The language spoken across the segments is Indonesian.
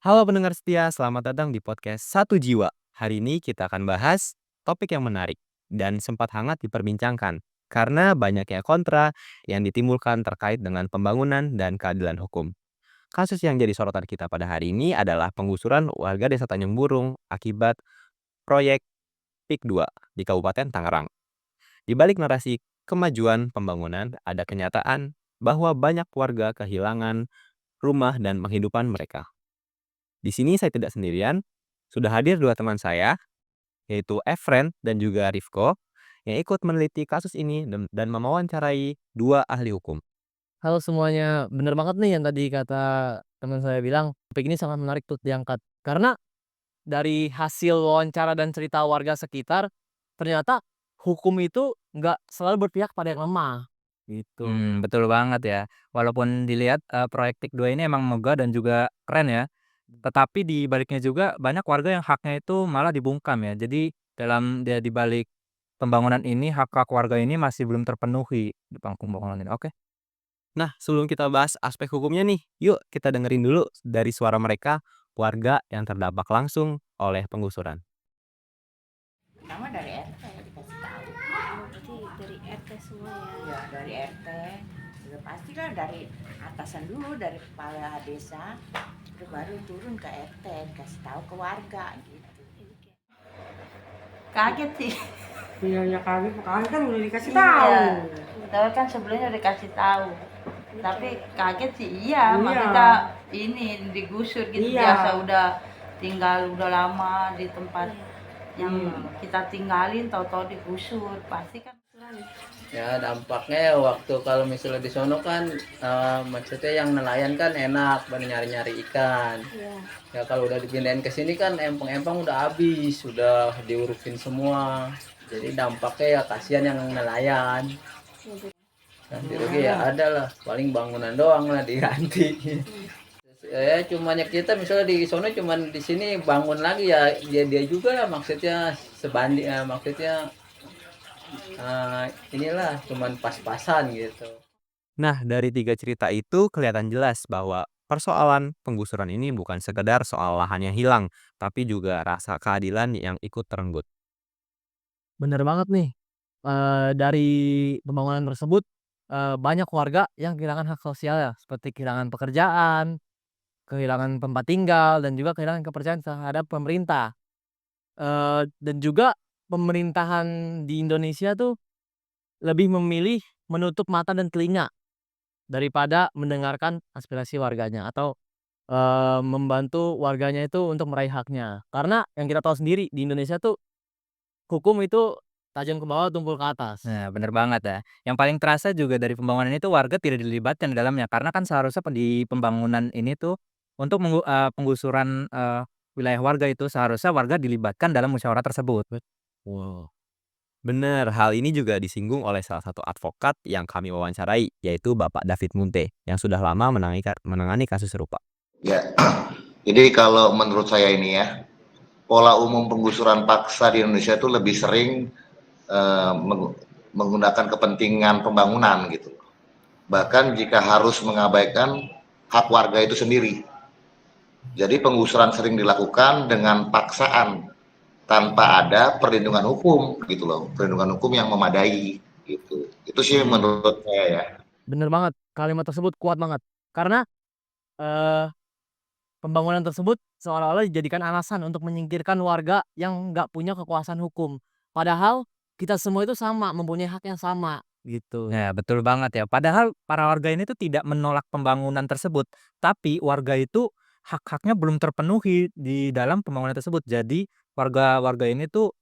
Halo pendengar setia, selamat datang di podcast Satu Jiwa. Hari ini kita akan bahas topik yang menarik dan sempat hangat diperbincangkan karena banyaknya kontra yang ditimbulkan terkait dengan pembangunan dan keadilan hukum. Kasus yang jadi sorotan kita pada hari ini adalah penggusuran warga Desa Tanjung Burung akibat proyek PIK 2 di Kabupaten Tangerang. Di balik narasi kemajuan pembangunan, ada kenyataan bahwa banyak warga kehilangan rumah dan penghidupan mereka. Di sini saya tidak sendirian, sudah hadir dua teman saya, yaitu Efren dan juga Rifko, yang ikut meneliti kasus ini dan mewawancarai dua ahli hukum. Halo semuanya, bener banget nih yang tadi kata teman saya bilang, topik ini sangat menarik tuh diangkat. Karena dari hasil wawancara dan cerita warga sekitar, ternyata hukum itu nggak selalu berpihak pada yang lemah, gitu. Betul banget ya. Walaupun dilihat, proyek TIK 2 ini emang megah dan juga keren ya, tetapi di baliknya juga banyak warga yang haknya itu malah dibungkam ya. Jadi di balik pembangunan ini, hak-hak warga ini masih belum terpenuhi di pembangunan ini. Oke. Nah, sebelum kita bahas aspek hukumnya nih, yuk kita dengerin dulu dari suara mereka, warga yang terdampak langsung oleh penggusuran. Pertama dari RT dikasih tahu. Berarti dari RT semua ya? Ya dari RT. Sudah pastilah dari atasan dulu, dari kepala desa, terus baru turun ke RT dikasih tahu ke warga gitu. Kaget sih. Iya kaget kan udah dikasih Iya. tahu. Tapi kan sebelumnya udah dikasih tahu. Tapi kaget sih iya. Iya. Kita ini digusur gitu. Iya. Biasa udah tinggal udah lama di tempat yang kita tinggalin, tahu-tahu digusur, pasti kan. Ya dampaknya waktu kalau misalnya di sono kan maksudnya yang nelayan kan enak pada nyari-nyari ikan. Ya kalau udah dipindahin ke sini kan empang-empang udah habis, sudah diurusin semua. Jadi dampaknya ya kasihan yang nelayan. Ganti rugi ya ada lah, paling bangunan doang lah diganti. Ya cumanya kita misalnya di sono cuman di sini bangun lagi ya dia juga lah maksudnya sebanding maksudnya inilah cuman pas-pasan gitu. Nah, dari tiga cerita itu kelihatan jelas bahwa persoalan penggusuran ini bukan sekedar soal lahan yang hilang, tapi juga rasa keadilan yang ikut terenggut. Bener banget nih, dari pembangunan tersebut, banyak warga yang kehilangan hak sosial ya, seperti kehilangan pekerjaan, kehilangan tempat tinggal, dan juga kehilangan kepercayaan terhadap pemerintah. Dan juga pemerintahan di Indonesia tuh lebih memilih menutup mata dan telinga daripada mendengarkan aspirasi warganya atau, membantu warganya itu untuk meraih haknya. Karena yang kita tahu sendiri di Indonesia tuh hukum itu tajam ke bawah tumpul ke atas. Nah, bener banget ya. Yang paling terasa juga dari pembangunan itu warga tidak dilibatkan di dalamnya, karena kan seharusnya di pembangunan ini tuh untuk penggusuran, wilayah warga itu seharusnya warga dilibatkan dalam musyawarah tersebut. Wow. Benar, hal ini juga disinggung oleh salah satu advokat yang kami wawancarai, yaitu Bapak David Munte, yang sudah lama menangani kasus serupa. Ya, jadi kalau menurut saya ini ya, pola umum penggusuran paksa di Indonesia itu lebih sering menggunakan kepentingan pembangunan gitu. Bahkan jika harus mengabaikan hak warga itu sendiri. Jadi penggusuran sering dilakukan dengan paksaan tanpa ada perlindungan hukum gitu loh, perlindungan hukum yang memadai gitu. Itu sih menurut saya ya. Bener banget, kalimat tersebut kuat banget. Karena, pembangunan tersebut seolah-olah dijadikan alasan untuk menyingkirkan warga yang nggak punya kekuasaan hukum. Padahal kita semua itu sama, mempunyai hak yang sama, gitu. Nah, betul banget ya. Padahal para warga ini tuh tidak menolak pembangunan tersebut, tapi warga itu hak-haknya belum terpenuhi di dalam pembangunan tersebut. Jadi warga-warga ini tuh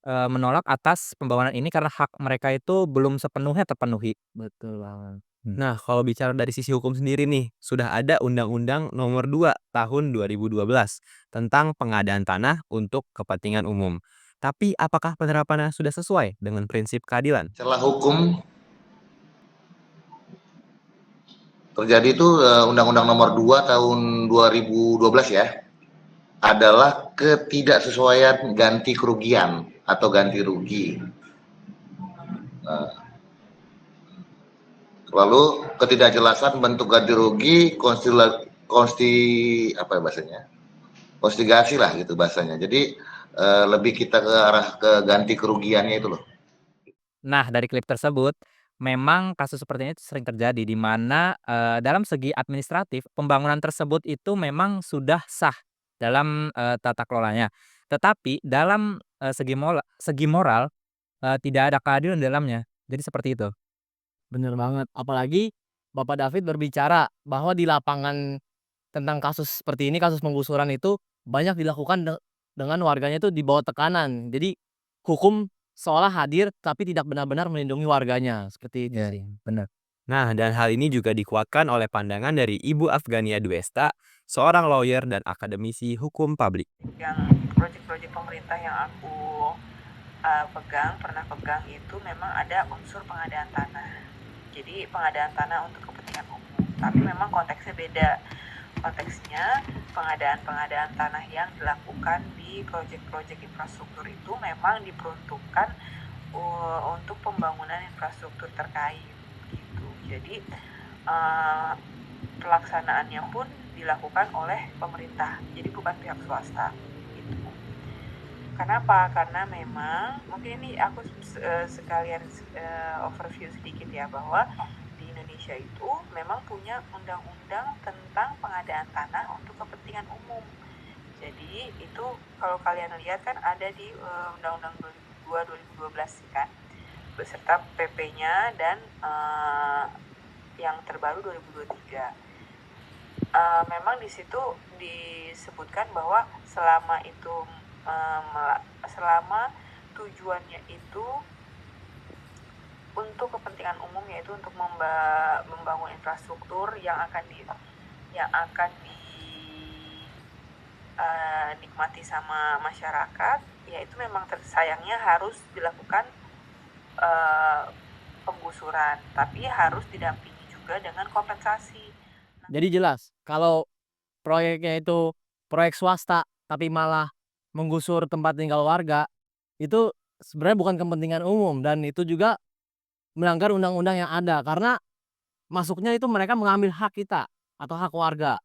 menolak atas pembangunan ini karena hak mereka itu belum sepenuhnya terpenuhi. Betul banget. Nah, kalau bicara dari sisi hukum sendiri nih, sudah ada Undang-Undang Nomor 2 Tahun 2012 tentang pengadaan tanah untuk kepentingan umum. Tapi apakah penerapannya sudah sesuai dengan prinsip keadilan? Celah hukum terjadi itu Undang-Undang Nomor 2 Tahun 2012 ya, adalah ketidaksesuaian ganti kerugian atau ganti rugi. Lalu ketidakjelasan bentuk ganti rugi, apa ya bahasanya? Postigasi lah gitu bahasanya. Jadi lebih kita ke arah ke ganti kerugiannya itu loh. Nah, dari klip tersebut, memang kasus seperti ini sering terjadi di mana, dalam segi administratif pembangunan tersebut itu memang sudah sah dalam, tata kelolanya. Tetapi dalam, segi moral, tidak ada keadilan di dalamnya. Jadi seperti itu. Bener banget. Apalagi Bapak David berbicara bahwa di lapangan tentang kasus seperti ini, kasus penggusuran itu banyak dilakukan dengan warganya itu di bawah tekanan. Jadi hukum seolah hadir tapi tidak benar-benar melindungi warganya, seperti itu Iya, sih. bener. Nah, dan hal ini juga dikuatkan oleh pandangan dari Ibu Afgania Duesta, seorang lawyer dan akademisi hukum publik. Yang proyek-proyek pemerintah yang aku pernah pegang itu memang ada unsur pengadaan tanah. Jadi pengadaan tanah untuk kepentingan umum, tapi memang konteksnya beda. Konteksnya pengadaan tanah yang dilakukan di proyek-proyek infrastruktur itu memang diperuntukkan untuk pembangunan infrastruktur terkait gitu. Jadi pelaksanaannya pun dilakukan oleh pemerintah, jadi bukan pihak swasta gitu. Kenapa? Karena memang mungkin ini aku sekalian overview sedikit ya, bahwa di Indonesia itu memang punya undang-undang tentang pengadaan tanah untuk kepentingan umum. Jadi itu kalau kalian lihat kan ada di Undang-Undang 2012 kan, beserta PP-nya dan yang terbaru 2023. Memang di situ disebutkan bahwa selama itu selama tujuannya itu untuk kepentingan umum, yaitu untuk membangun infrastruktur yang akan dinikmati sama masyarakat, yaitu memang sayangnya harus dilakukan penggusuran, tapi harus didampingi juga dengan kompensasi. Jadi jelas kalau proyeknya itu proyek swasta tapi malah menggusur tempat tinggal warga, itu sebenarnya bukan kepentingan umum dan itu juga melanggar undang-undang yang ada karena masuknya itu mereka mengambil hak kita atau hak warga.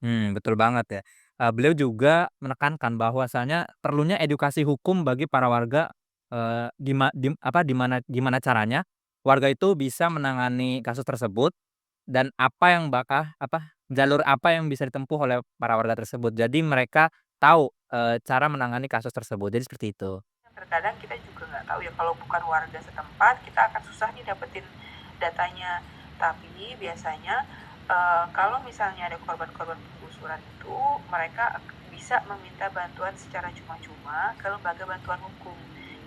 Betul banget ya. Beliau juga menekankan bahwasanya perlunya edukasi hukum bagi para warga, gimana caranya warga itu bisa menangani kasus tersebut dan jalur apa yang bisa ditempuh oleh para warga tersebut. Jadi mereka tahu, cara menangani kasus tersebut. Jadi seperti itu. Terkadang kita juga nggak tahu ya, kalau bukan warga setempat kita akan susah nih dapetin datanya. Tapi biasanya kalau misalnya ada korban-korban penggusuran itu, mereka bisa meminta bantuan secara cuma-cuma ke lembaga bantuan hukum.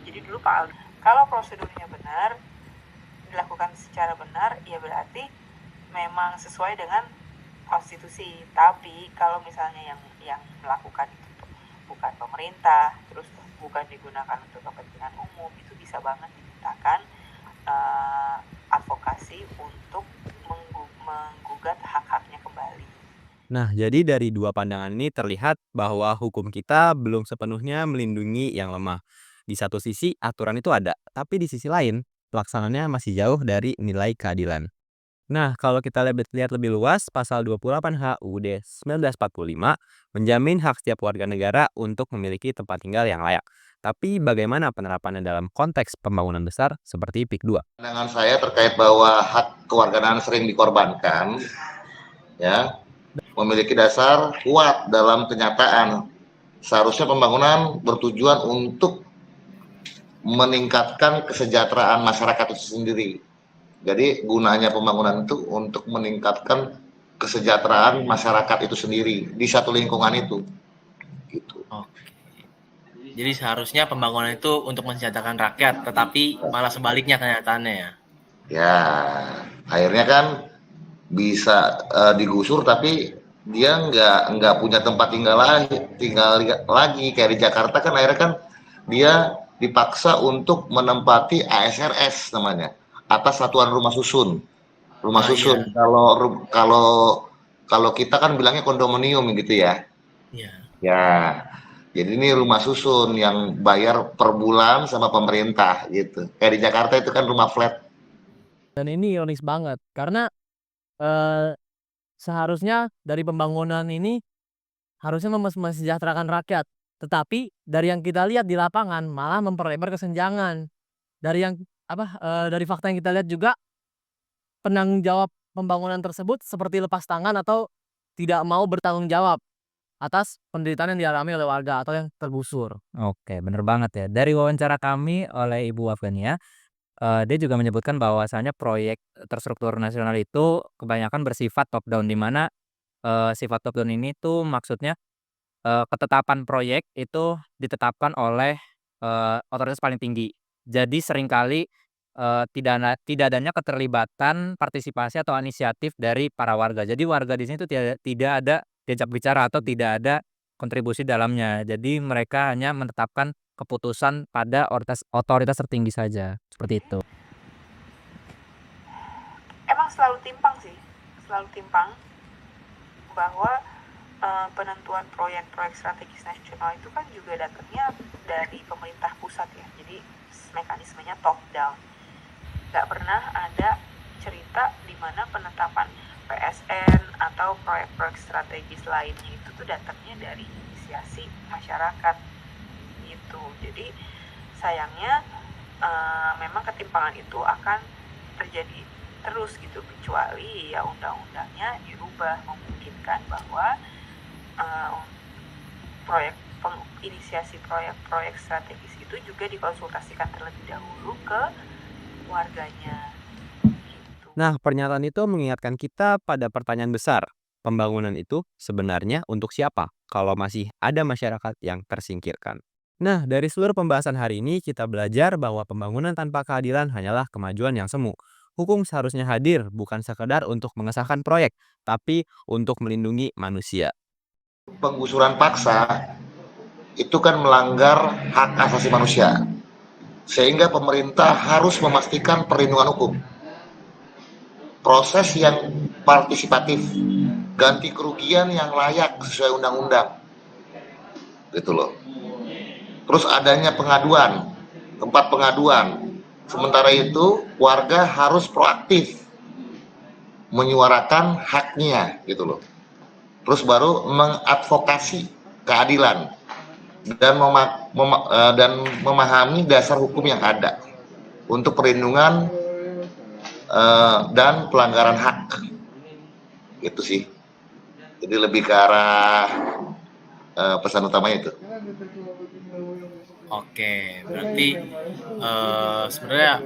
Jadi dulu Pak Aldi, kalau prosedurnya benar, dilakukan secara benar, ya berarti memang sesuai dengan konstitusi. Tapi kalau misalnya yang melakukan itu bukan pemerintah, terus bukan digunakan untuk kepentingan umum, itu bisa banget dimintakan advokasi untuk menggugat hak-haknya kembali. Nah, jadi dari dua pandangan ini terlihat bahwa hukum kita belum sepenuhnya melindungi yang lemah. Di satu sisi, aturan itu ada, tapi di sisi lain, pelaksanaannya masih jauh dari nilai keadilan. Nah, kalau kita lihat lebih luas, pasal 28H UUD 1945 menjamin hak setiap warga negara untuk memiliki tempat tinggal yang layak. Tapi bagaimana penerapannya dalam konteks pembangunan besar seperti PIK 2? Pandangan saya terkait bahwa hak kewarganegaraan sering dikorbankan, ya, memiliki dasar kuat dalam kenyataan. Seharusnya pembangunan bertujuan untuk meningkatkan kesejahteraan masyarakat itu sendiri. Jadi gunanya pembangunan itu untuk meningkatkan kesejahteraan masyarakat itu sendiri di satu lingkungan itu. Gitu. Jadi seharusnya pembangunan itu untuk mensejahterakan rakyat, tetapi malah sebaliknya kenyataannya ya. Ya, akhirnya kan bisa digusur tapi dia nggak punya tempat tinggal lagi kayak di Jakarta kan akhirnya kan dia dipaksa untuk menempati ASRS namanya, atas satuan rumah susun. Rumah susun. Iya. Kalau kita kan bilangnya kondominium gitu ya. Iya. Ya. Jadi ini rumah susun yang bayar per bulan sama pemerintah gitu. Kayak di Jakarta itu kan rumah flat. Dan ini ironis banget karena seharusnya dari pembangunan ini harusnya mesejahterakan rakyat. Tetapi dari yang kita lihat di lapangan malah memperlebar kesenjangan. Dari yang dari fakta yang kita lihat juga, penanggung jawab pembangunan tersebut seperti lepas tangan atau tidak mau bertanggung jawab atas penderitaan yang dialami oleh warga atau yang tergusur. Oke, bener banget ya. Dari wawancara kami oleh Ibu Wafenia, dia juga menyebutkan bahwasanya proyek terstruktur nasional itu kebanyakan bersifat top down, di mana, sifat top down ini tuh maksudnya, ketetapan proyek itu ditetapkan oleh, otoritas paling tinggi. Jadi seringkali, tidak adanya keterlibatan partisipasi atau inisiatif dari para warga. Jadi warga di sini tuh tidak ada diajak bicara atau tidak ada kontribusi dalamnya. Jadi mereka hanya menetapkan keputusan pada otoritas tertinggi saja, seperti itu. Emang selalu timpang sih, selalu timpang bahwa penentuan proyek-proyek strategis nasional itu kan juga datangnya dari pemerintah pusat ya, jadi mekanismenya top down. Nggak pernah ada cerita di mana penetapan PSN atau proyek-proyek strategis lainnya itu tuh datangnya dari inisiasi masyarakat gitu. Jadi sayangnya memang ketimpangan itu akan terjadi terus gitu, kecuali ya undang-undangnya dirubah memungkinkan bahwa inisiasi proyek-proyek strategis itu juga dikonsultasikan terlebih dahulu ke warganya gitu. Nah, pernyataan itu mengingatkan kita pada pertanyaan besar. Pembangunan itu sebenarnya untuk siapa kalau masih ada masyarakat yang tersingkirkan? Nah, dari seluruh pembahasan hari ini kita belajar bahwa pembangunan tanpa keadilan hanyalah kemajuan yang semu. Hukum seharusnya hadir bukan sekedar untuk mengesahkan proyek, tapi untuk melindungi manusia. Penggusuran paksa itu kan melanggar hak asasi manusia, sehingga pemerintah harus memastikan perlindungan hukum, proses yang partisipatif, ganti kerugian yang layak sesuai undang-undang, gitu loh. Terus adanya pengaduan, tempat pengaduan. Sementara itu warga harus proaktif menyuarakan haknya, gitu loh. Terus baru mengadvokasi keadilan dan memahami dasar hukum yang ada untuk perlindungan dan pelanggaran hak, gitu sih. Jadi lebih ke arah pesan utamanya itu. Oke, berarti sebenarnya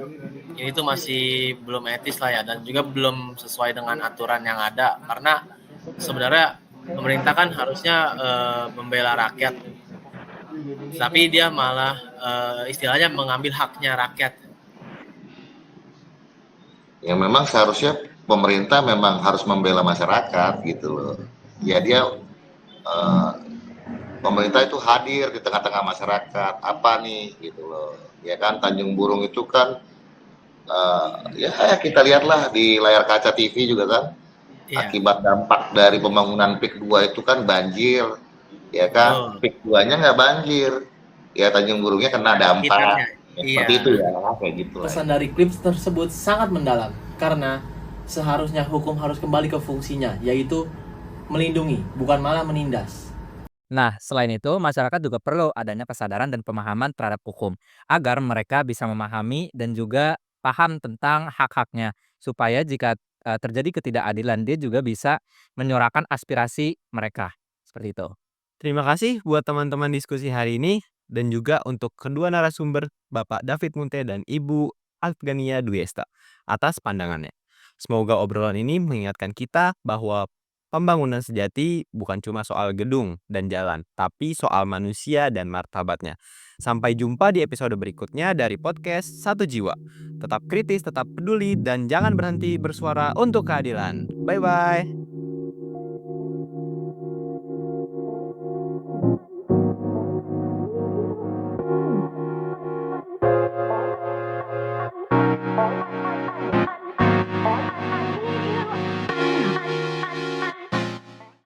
ini tuh masih belum etis lah ya, dan juga belum sesuai dengan aturan yang ada, karena sebenarnya pemerintah kan harusnya membela rakyat, tapi dia malah istilahnya mengambil haknya rakyat. Ya memang seharusnya pemerintah memang harus membela masyarakat gitu loh. Ya dia pemerintah itu hadir di tengah-tengah masyarakat, apa nih gitu loh. Ya kan Tanjung Burung itu kan ya kita lihatlah di layar kaca TV juga kan. Iya. Akibat dampak dari pembangunan PIK 2 itu kan banjir, ya kan. PIK 2-nya nggak banjir, ya Tanjung Burungnya kena dampak. Sekitarnya. Seperti itu ya, kayak gitu lah. Pesan dari klip tersebut sangat mendalam karena seharusnya hukum harus kembali ke fungsinya, yaitu melindungi, bukan malah menindas. Nah, selain itu, masyarakat juga perlu adanya kesadaran dan pemahaman terhadap hukum, agar mereka bisa memahami dan juga paham tentang hak-haknya, supaya jika terjadi ketidakadilan, dia juga bisa menyuarakan aspirasi mereka. Seperti itu. Terima kasih buat teman-teman diskusi hari ini dan juga untuk kedua narasumber Bapak David Munte dan Ibu Afgania Dwiesta atas pandangannya. Semoga obrolan ini mengingatkan kita bahwa pembangunan sejati bukan cuma soal gedung dan jalan, tapi soal manusia dan martabatnya. Sampai jumpa di episode berikutnya dari podcast Satu Jiwa. Tetap kritis, tetap peduli, dan jangan berhenti bersuara untuk keadilan. Bye-bye.